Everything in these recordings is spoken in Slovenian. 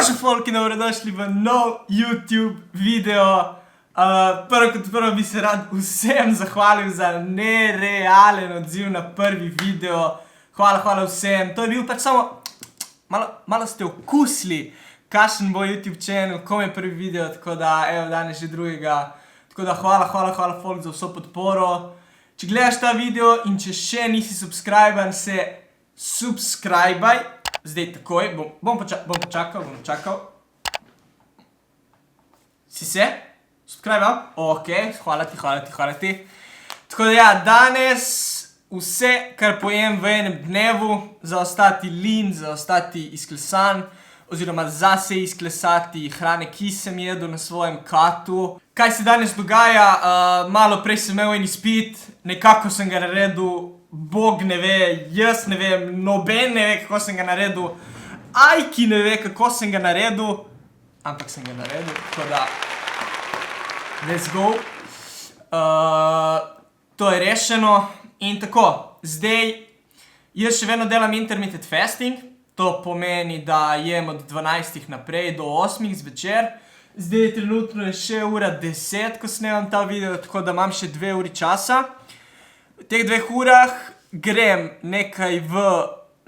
Čau folk in dobrodošli v nov YouTube video. Prvo kot prvo bi se rad vsem zahvalil za nerealen odziv na prvi video. Hvala vsem. To je bil pač samo, malo ste okusili, kakšen bo YouTube channel, kom je prvi video, tako da, evo, danes že drugega. Tako da hvala folk za vso podporo. Če gledaš ta video in če še nisi subscriben, se subscribaj. Zdaj takoj, bom počakal. Si se? Subscribal? Ok, hvala ti. Tako da ja, danes vse, kar pojem v enem dnevu, za ostati lean, za ostati izklesan, oziroma za se izklesati hrane, ki sem jedel na svojem katu. Kaj se danes dogaja? Malo prej sem imel en izpit, nekako sem ga naredil. Bog ne ve, jaz ne vem, noben ne ve, kako sem ga naredil. Ajki ne ve, kako sem ga naredil. Ampak sem ga naredil, tako da let's go. To je rešeno. In tako, zdaj jaz še vedno delam intermittent fasting. To pomeni, da jem od 12 naprej do 8 zvečer. Zdaj trenutno je še ura 10, ko snemam ta video, tako da imam še 2 uri časa. V teh 2 urah grem nekaj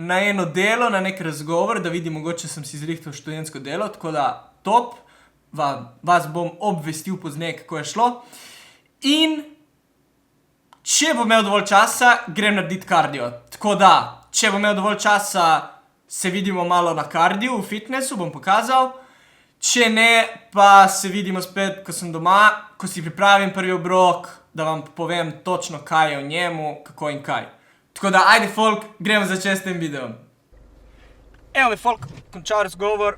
na eno delo, na nek razgovor, da vidim, mogoče sem si zrihtal študentsko delo, tako da top, vas bom obvestil pozneje, kako je šlo. In če bom imel dovolj časa, grem narediti kardio. Tako da, če bom imel dovolj časa, se vidimo malo na kardiju, v fitnessu, bom pokazal. Če ne, pa se vidimo spet, ko sem doma, ko si pripravim prvi obrok, da vam povem točno, kaj je v njemu, kako in kaj. Tako da, ajde folk, gremo začeti s tem videom. Evo me folk, končal razgovor,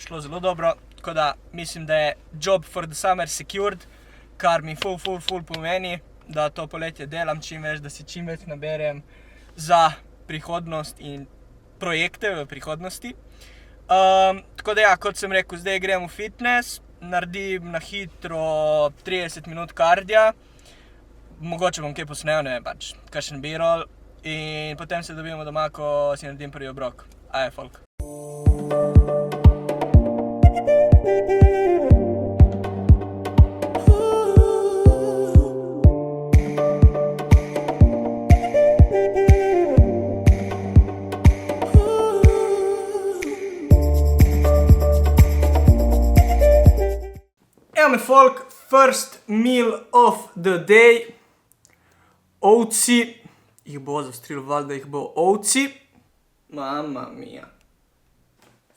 šlo zelo dobro, tako da mislim, da je job for the summer secured, kar mi ful pomeni, da to poletje delam čim več, da si čim več naberem za prihodnost in projekte v prihodnosti. Tako da ja, kot sem rekel, zdaj grem v fitness, naredim na hitro 30 minut kardija, mogoče bom kaj posnel, ne vem pač, kakšen b-roll, in potem se dobimo doma, ko si naredim prvi obrok. Ajde, folk. Evo me folk, first meal of the day. Ovci, jih bo zastrilo valjda, jih bo ovci. Mamma mia.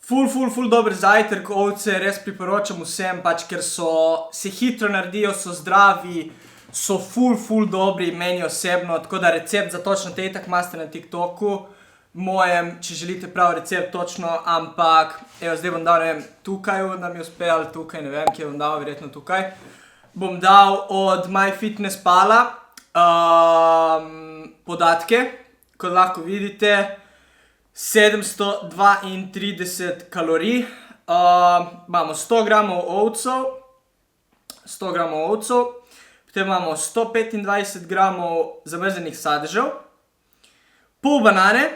Ful dober zajtrk, ovce res priporočam vsem, pač ker se hitro naredijo, so zdravi, so ful dobri, meni osebno, tako da recept za točno te itak imate na TikToku, mojem, če želite prav recept točno, ampak, evo, zdaj bom dal, ne vem, tukaj, da mi uspe, ali tukaj, ne vem, kje bom dal, verjetno tukaj. Bom dal od MyFitnessPala podatke, kot lahko vidite, 732 kalorij, imamo 100 gramov ovcev, potem imamo 125 gramov zamrznjenih sadežev, pol banane,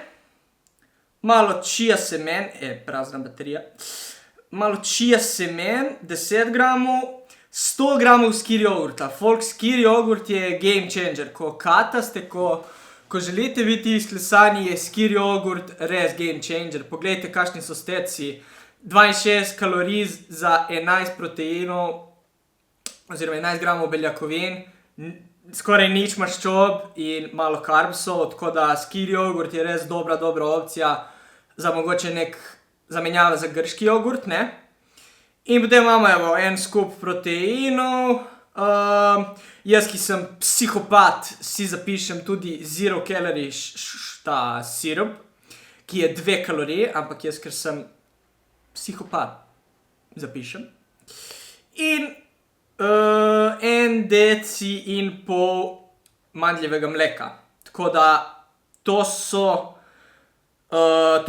malo chia semen, prazna baterija, malo chia semen, 10 gramov, 100 gramov skir jogurta. Folk, skir jogurt je game changer. Ko kataste, ko želite biti izklesani, je skir jogurt res game changer. Poglejte, kakšni so steci. 62 kalorij za 11 proteinov, oziroma 11 gramov beljakovin, skoraj nič maščob in malo karbsov, tako da skir jogurt je res dobra opcija za mogoče nek zamenjava za grški jogurt, ne? In potem imamo, evo, en skup proteinov. Jaz, ki sem psihopat, si zapišem tudi zero calories ta sirup, ki je 2 kalorije, ampak jaz, ker sem psihopat, zapišem. In 1,5 deci mandljevega mleka. Tako da to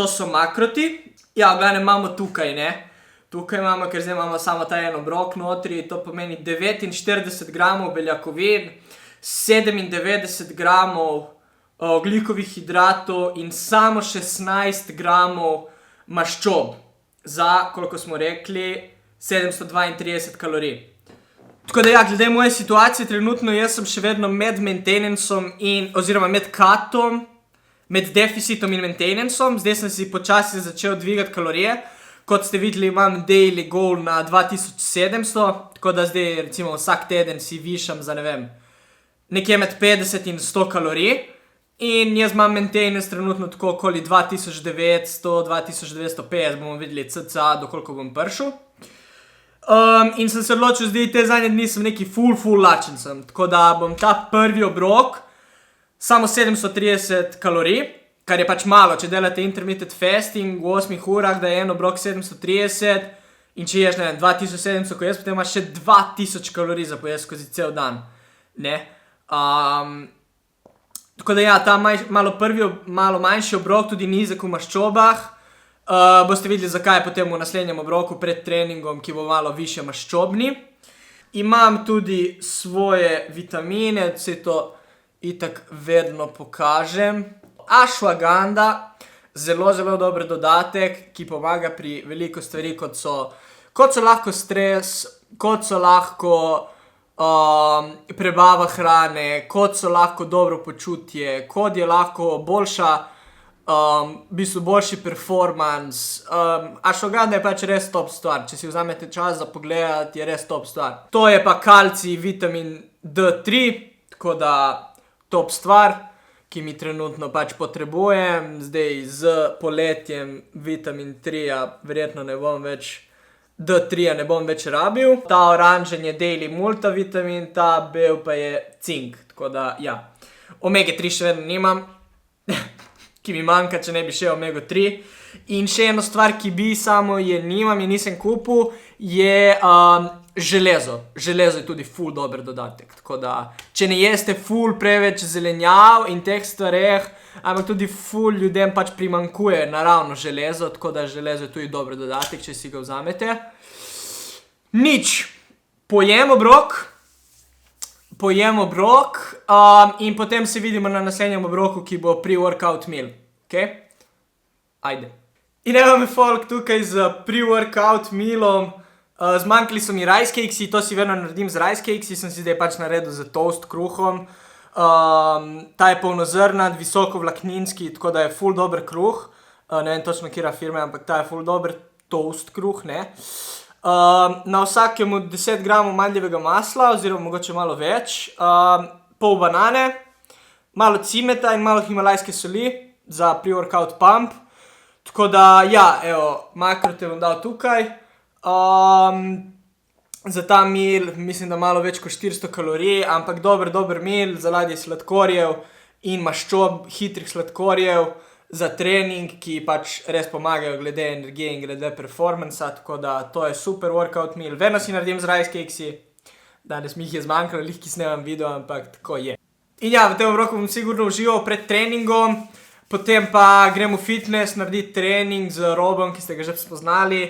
so makroti. Ja, v glavnem imamo tukaj, ne. Tukaj imamo, ker zdaj imamo samo ta en obrok notri, to pomeni 49 gramov beljakovin, 97 gramov ogljikovih hidratov in samo 16 gramov maščob. za, koliko smo rekli, 732 kalorij. Tako da ja, glede moje situacije, trenutno jaz sem še vedno med maintenancom oziroma med cutom, med deficitom in maintenancom. Zdaj sem si počasi začel dvigati kalorije. Kot ste videli, imam daily goal na 2700, tako da zdaj recimo vsak teden si višam za, ne vem, nekje med 50 in 100 kalorij. In jaz imam maintenance trenutno tako okoli 2900, 2950, bomo videli cca, dokoliko bom prišel. In sem se odločil, zdaj te zadnje dni sem neki full lačen sem, tako da bom ta prvi obrok samo 730 kalorij, kar je pač malo, če delate intermittent fasting v 8 urah, da je en obrok 730 in če ješ, ne vem, 2700, ko jaz potem imaš še 2000 kalorij za pojesti skozi cel dan, ne. Tako da ja, ta malo manjši obrok, tudi nizek v maščobah, boste videli, zakaj potem v naslednjem obroku pred treningom, ki bo malo više maščobni. Imam tudi svoje vitamine, vse to itak vedno pokažem. Ashwagandha, zelo dober dodatek, ki pomaga pri veliko stvari, kot so lahko stres, kot so lahko prebava hrane, kot so lahko dobro počutje, kot je lahko boljša, v bistvu boljši performance. Ashwagandha je pač res top stvar, če si vzamete čas za pogledati, je res top stvar. To je pa kalcij, vitamin D3, tako da top stvar, ki mi trenutno pač potrebujem. Zdaj z poletjem vitamin 3-ja verjetno ne bom več, D3-ja ne bom več rabil. Ta oranžen je daily multivitamin, ta bel pa je cink, tako da ja. Omega 3 še vedno nimam, ki mi manjka, če ne bi še omega 3. In še eno stvar, ki bi samo je nimam in nisem kupil, je železo. Železo je tudi ful dober dodatek, tako da, če ne jeste ful preveč zelenjav in teh stvareh, ampak tudi ful ljudem pač primanjkuje naravno železo, tako da železo je tudi dober dodatek, če si ga vzamete. Nič, pojem obrok in potem se vidimo na naslednjem obroku, ki bo pre-workout meal. Ok? Ajde. In evo me folk tukaj z pre-workout mealom. Zmanjkali so mi rice cakesi, to si vedno naredim z rice cakesi, sem si zdaj pač naredil z toast kruhom. Ta je polnozrnat, visokovlakninski, tako da je ful dober kruh. Ne vem točno, katera firma, ampak ta je ful dober toast kruh, ne. Na vsakemu 10 gramov mandljevega masla, oziroma mogoče malo več, pol banane, malo cimeta in malo himalajske soli za pre-workout pump. Tako da, ja, evo, makro te bom dal tukaj. Za ta meal mislim, da malo več kot 400 kalorij, ampak dober meal za ladje sladkorjev in maščob, hitrih sladkorjev, za trening, ki pač res pomagajo glede energije in glede performansa, tako da to je super workout meal. Vedno si naredim z rice cakesi, danes mi jih je zmanjkalo, lih ki snemam video, ampak tako je. In ja, v tem obroku bom sigurno užival pred treningom, potem pa grem v fitness, narediti trening z Robom, ki ste ga že spoznali.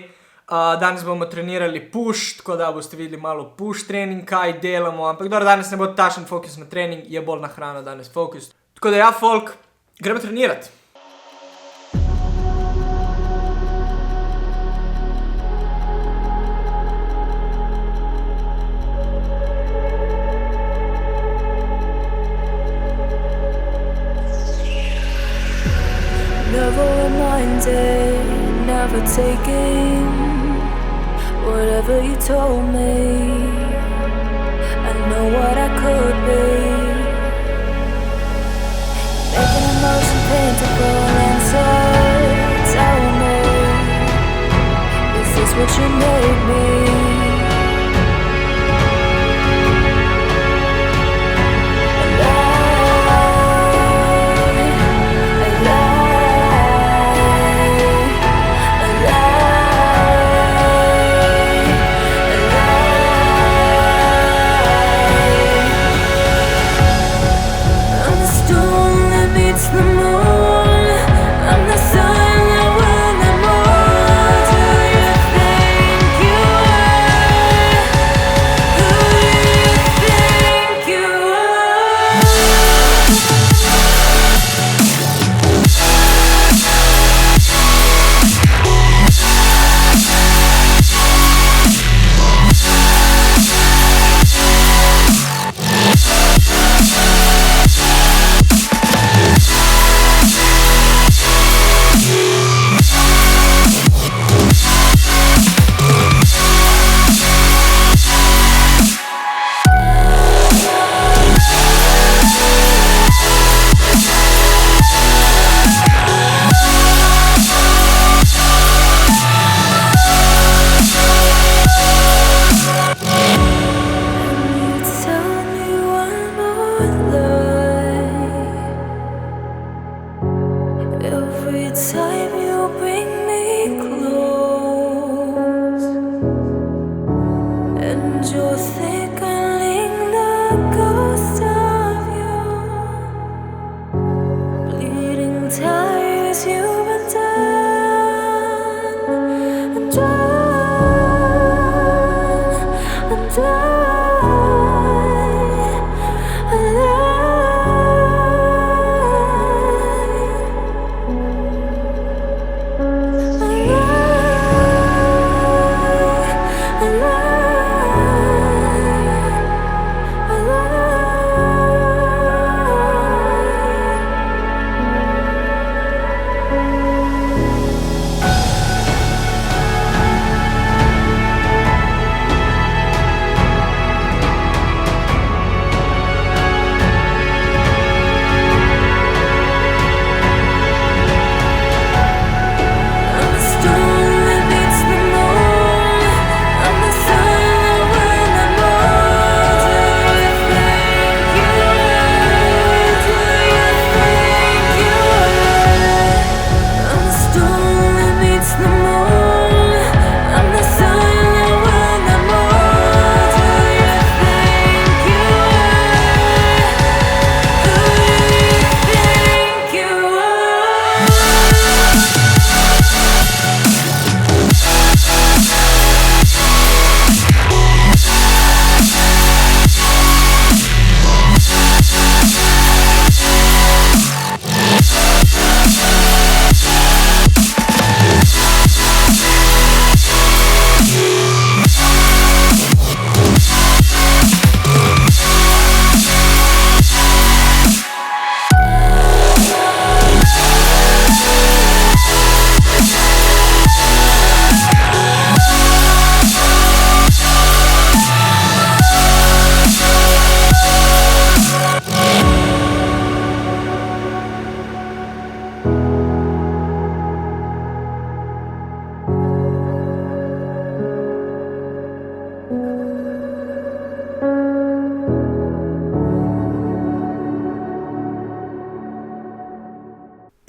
Danes bomo trenirali push, tako da boste videli malo push trening, kaj delamo, ampak dobro, danes ne bo tašen fokus na trening, je bolj na hrano danes fokus. Tako da ja, folk, gremo trenirati. Never reminded, never taking whatever you told me. I know what I could be, making emotion paintable and so tell me, is this what you made me? You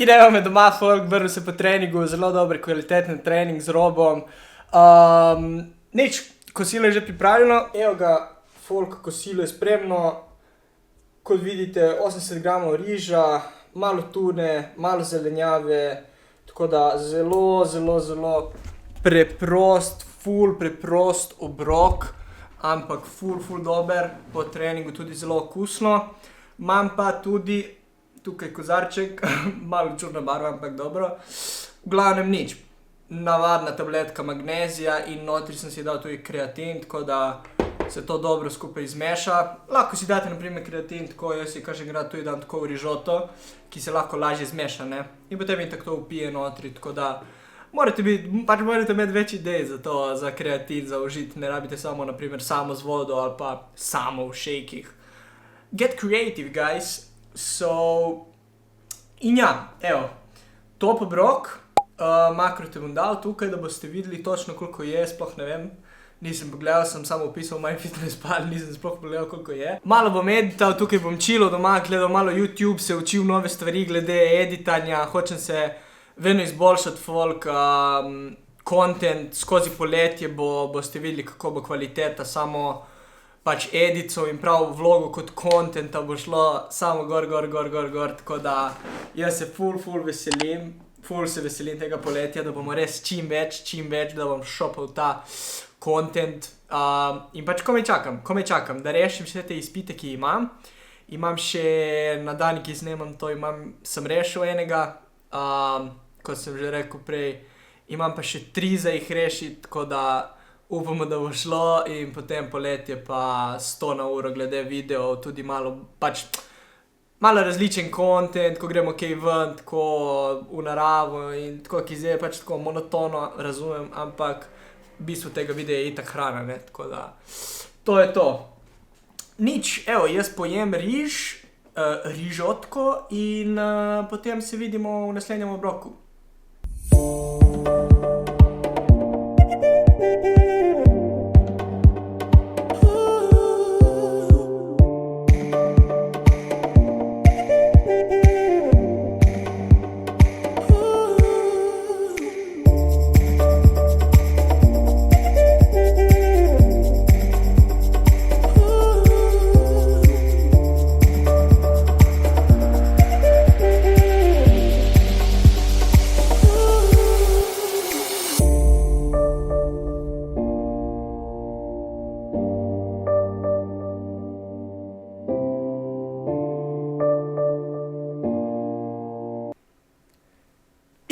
Idemo me doma, folk, vrnil se po treningu, zelo dober, kvaliteten trening z Robom. Nič, kosilo je že pripravljeno, evo ga, folk, kosilo je spremno. Kot vidite, 80 gramov riža, malo tune, malo zelenjave, tako da zelo preprost, ful preprost obrok, ampak ful dober, po treningu tudi zelo okusno. Imam pa tudi tukaj kozarček, malo čudna barva, ampak dobro. V glavnem nič, navadna tabletka magnezija in notri sem si dal tudi kreatin, tako da se to dobro skupaj izmeša. Lahko si date na primer kreatin, tako jaz si kaženkrat tudi dam tako v rižoto, ki se lahko lažje zmeša, ne. In potem in tako to vpije notri, tako da morate imeti več idej za to, za kreatin, za užiti, ne rabite samo na primer samo z vodo ali pa samo v šejkih. Get creative, guys. So, in ja, evo, top obrok, makro te bom dal tukaj, da boste videli točno koliko je, sploh ne vem, nisem pogledal, sem samo opisal MyFitnessPal, nisem sploh pogledal koliko je. Malo bom edital, tukaj bom chillal doma, gledal malo YouTube, se učil nove stvari glede editanja, hočem se vedno izboljšati, folk, content skozi poletje boste videli, kako bo kvaliteta, samo pač edicov in prav vlogo kot contenta bo šlo samo gor, tako da jaz se ful veselim, ful se veselim tega poletja, da bomo res čim več, da bom šopal ta content in pač komaj čakam, da rešim še te izpite, ki imam še na dan, ki snemam to, sem rešil enega, kot sem že rekel prej, imam pa še 3 za jih rešiti, tako da upamo, da bo šlo in potem poletje pa 100 na uro glede videov, tudi malo različen content, ko gremo kaj ven, tako v naravo in tako, ki zdaj je pač tako monotono, razumem, ampak v bistvu tega videa je itak hrana, ne, tako da to je to. Nič, evo, jaz pojem rižotko in potem se vidimo v naslednjem obroku.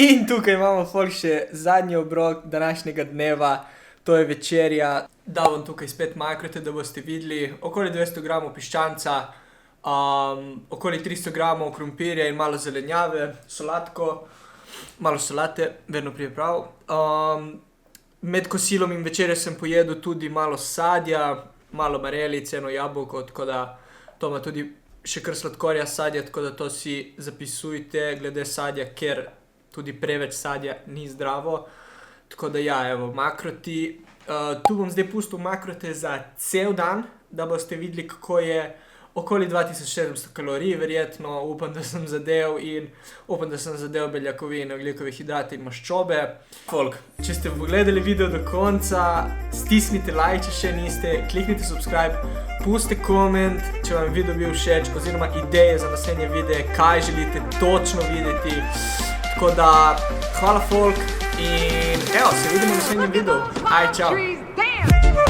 In tukaj imamo folk še zadnji obrok današnjega dneva, to je večerja. Dal bom tukaj spet makrote, da boste videli. Okoli 200 gramov piščanca, okoli 300 gramov krompirja in malo zelenjave, solatko, malo solate, vedno pride prav. Med kosilom in večerjo sem pojedel tudi malo sadja, malo marelic, eno jabolko, tako da to ima tudi še kar sladkorja sadja, tako da to si zapisujte glede sadja, ker tudi preveč sadja ni zdravo. Tako da ja, evo, makroti. Tu bom zdaj pustil makrote za cel dan, da boste videli, kako je. Okoli 2700 kalorij, verjetno, upam, da sem zadel beljakovine, ogljikove hidrate in maščobe. Folk, če ste pogledali video do konca, stisnite like, če še niste, kliknite subscribe, pustite koment, če vam video bil všeč, oziroma ideje za naslednje videe, kaj želite točno videti. Tako da, hvala folk in evo, se vidimo v naslednjem videu. Aj, čau!